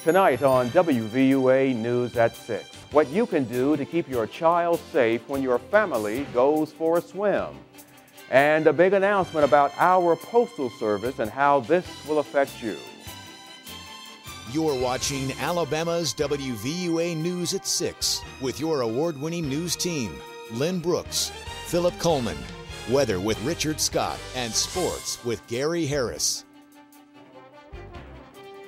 Tonight on WVUA News at 6, what you can do to keep your child safe when your family goes for a swim. And a big announcement about our Postal Service and how this will affect you. You're watching Alabama's WVUA News at 6 with your award-winning news team, Lynn Brooks, Philip Coleman, weather with Richard Scott, and sports with Gary Harris.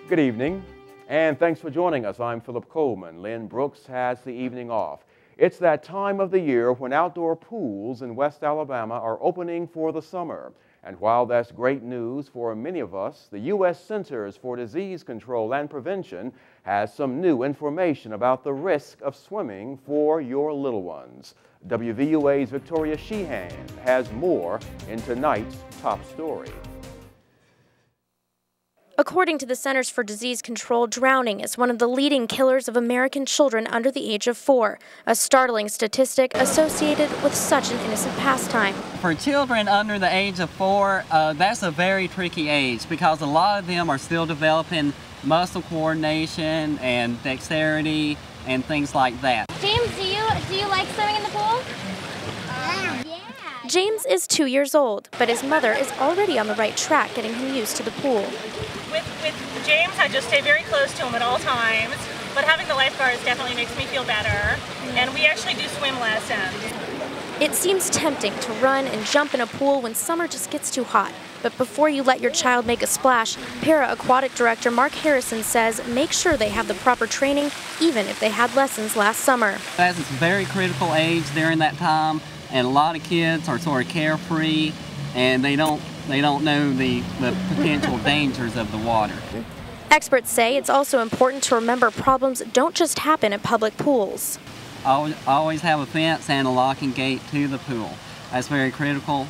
Good evening, and thanks for joining us. I'm Philip Coleman. Lynn Brooks has the evening off. It's that time of the year when outdoor pools in West Alabama are opening for the summer. And while that's great news for many of us, the U.S. Centers for Disease Control and Prevention has some new information about the risk of swimming for your little ones. WVUA's Victoria Sheehan has more in tonight's top story. According to the Centers for Disease Control, drowning is one of the leading killers of American children under the age of 4, a startling statistic associated with such an innocent pastime. For children under the age of 4, that's a very tricky age because a lot of them are still developing muscle coordination and dexterity and things like that. James, do you like swimming in the pool? Yeah. James is 2 years old, but his mother is already on the right track getting him used to the pool. With James, I just stay very close to him at all times, but having the lifeguards definitely makes me feel better, and we actually do swim lessons. It seems tempting to run and jump in a pool when summer just gets too hot. But before you let your child make a splash, Para-Aquatic Director Mark Harrison says make sure they have the proper training, even if they had lessons last summer. As it's a very critical age during that time, and a lot of kids are sort of carefree, and they don't know the potential dangers of the water. Experts say it's also important to remember problems don't just happen at public pools. Always have a fence and a locking gate to the pool. That's very critical,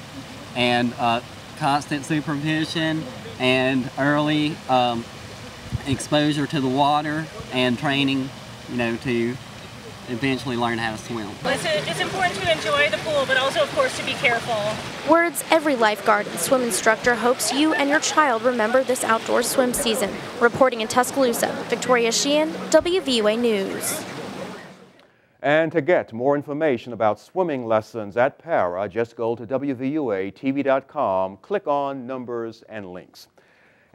and constant supervision and early exposure to the water and training, to eventually learn how to swim. It's important to enjoy the pool, but also, of course, to be careful. Words every lifeguard and swim instructor hopes you and your child remember this outdoor swim season. Reporting in Tuscaloosa, Victoria Sheehan, WVUA News. And to get more information about swimming lessons at Para, just go to WVUATV.com, click on numbers and links.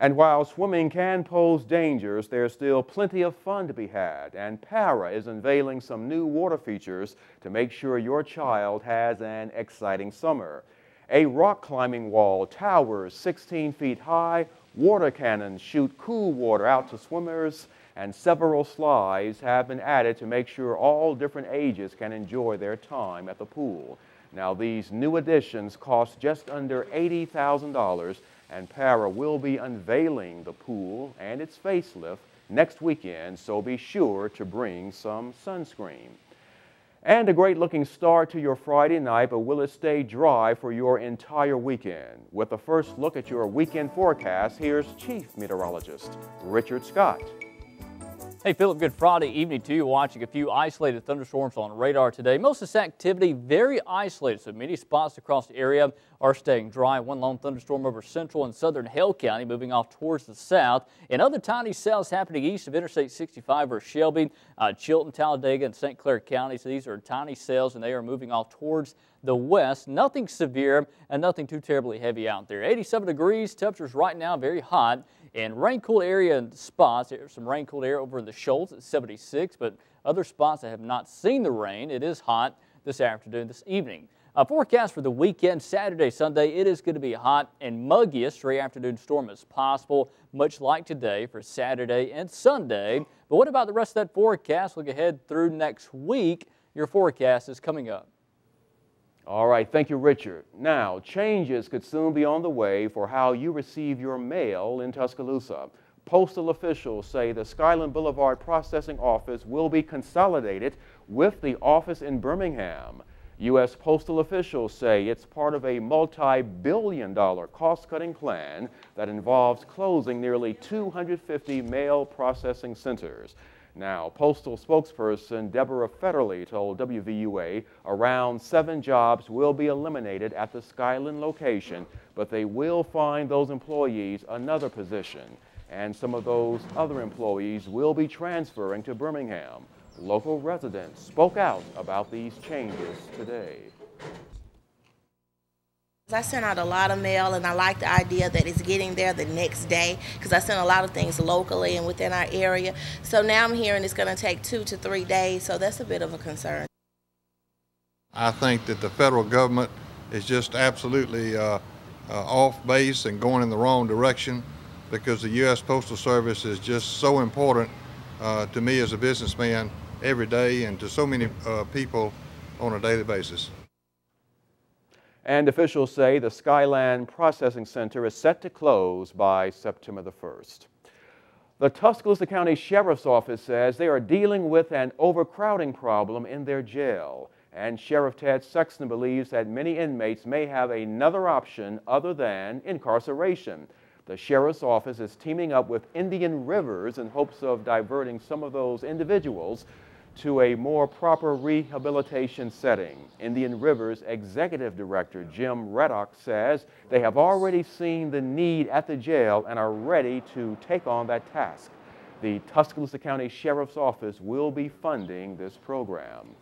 And while swimming can pose dangers, there's still plenty of fun to be had, and Para is unveiling some new water features to make sure your child has an exciting summer. A rock climbing wall towers 16 feet high, water cannons shoot cool water out to swimmers, and several slides have been added to make sure all different ages can enjoy their time at the pool. Now, these new additions cost just under $80,000, and Para will be unveiling the pool and its facelift next weekend, so be sure to bring some sunscreen. And a great-looking start to your Friday night, but will it stay dry for your entire weekend? With a first look at your weekend forecast, here's Chief Meteorologist Richard Scott. Hey Philip, good Friday evening to you. Watching a few isolated thunderstorms on radar today. Most of this activity very isolated, so many spots across the area are staying dry. One lone thunderstorm over central and southern Hale County moving off towards the south, and other tiny cells happening east of Interstate 65 or Shelby, Chilton, Talladega, and St. Clair counties. These are tiny cells, and they are moving off towards the west. Nothing severe and nothing too terribly heavy out there. 87 degrees, temperatures right now very hot. And rain-cooled area in spots, there's some rain-cooled area over in the Shoals at 76, but other spots that have not seen the rain, it is hot this afternoon, this evening. Forecast for the weekend, Saturday, Sunday, it is going to be hot and muggy. A stray afternoon storm is possible, much like today for Saturday and Sunday. But what about the rest of that forecast? Look ahead through next week. Your forecast is coming up. All right, thank you, Richard. Now, changes could soon be on the way for how you receive your mail in Tuscaloosa. Postal officials say the Skyland Boulevard processing office will be consolidated with the office in Birmingham. U.S. postal officials say it's part of a multi-billion-dollar cost-cutting plan that involves closing nearly 250 mail processing centers. Now, Postal spokesperson Deborah Federley told WVUA around 7 jobs will be eliminated at the Skyland location, but they will find those employees another position, and some of those other employees will be transferring to Birmingham. Local residents spoke out about these changes today. I sent out a lot of mail, and I like the idea that it's getting there the next day, because I sent a lot of things locally and within our area. So now I'm hearing it's going to take 2 to 3 days, so that's a bit of a concern. I think that the federal government is just absolutely off base and going in the wrong direction, because the U.S. Postal Service is just so important to me as a businessman every day and to so many people on a daily basis. And officials say the Skyland Processing Center is set to close by September the 1st. The Tuscaloosa County Sheriff's Office says they are dealing with an overcrowding problem in their jail. And Sheriff Ted Sexton believes that many inmates may have another option other than incarceration. The Sheriff's Office is teaming up with Indian Rivers in hopes of diverting some of those individuals to a more proper rehabilitation setting. Indian Rivers Executive Director Jim Reddock says they have already seen the need at the jail and are ready to take on that task. The Tuscaloosa County Sheriff's Office will be funding this program.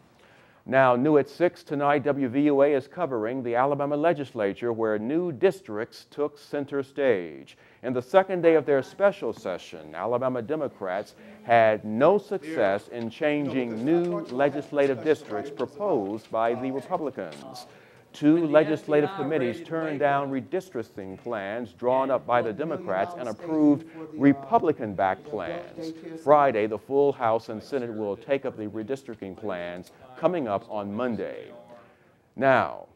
Now, new at 6 tonight, WVUA is covering the Alabama legislature where new districts took center stage. In the second day of their special session, Alabama Democrats had no success in changing new legislative districts proposed by the Republicans. 2 legislative committees turned down redistricting plans drawn up by the Democrats and approved Republican-backed plans. Friday, the full House and Senate will take up the redistricting plans coming up on Monday. Now,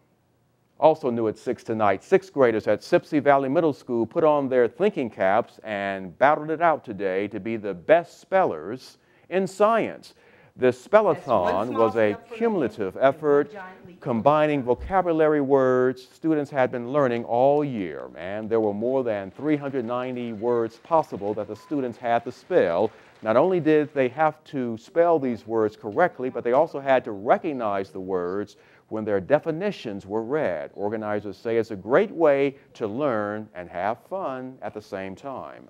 also new at 6 tonight, 6th graders at Sipsey Valley Middle School put on their thinking caps and battled it out today to be the best spellers in science. This spellathon was a cumulative effort combining vocabulary words students had been learning all year, and there were more than 390 words possible that the students had to spell. Not only did they have to spell these words correctly, but they also had to recognize the words when their definitions were read. Organizers say it's a great way to learn and have fun at the same time.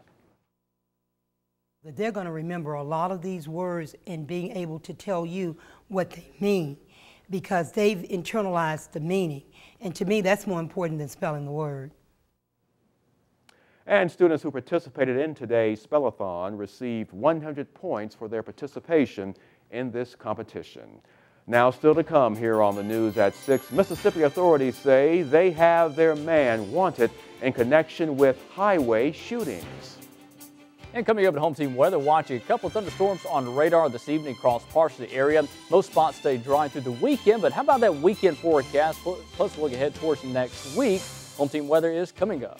That they're going to remember a lot of these words and being able to tell you what they mean because they've internalized the meaning. And to me, that's more important than spelling the word. And students who participated in today's spellathon received 100 points for their participation in this competition. Now, still to come here on the news at 6, Mississippi authorities say they have their man wanted in connection with highway shootings. And coming up at Home Team Weather, watching a couple of thunderstorms on radar this evening across parts of the area. Most spots stay dry through the weekend, but how about that weekend forecast? Plus, we'll look ahead towards next week. Home Team Weather is coming up.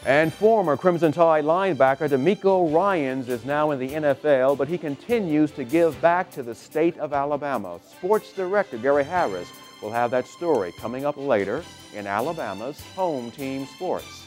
And former Crimson Tide linebacker DeMeco Ryans is now in the NFL, but he continues to give back to the state of Alabama. Sports director Gary Harris will have that story coming up later in Alabama's Home Team Sports.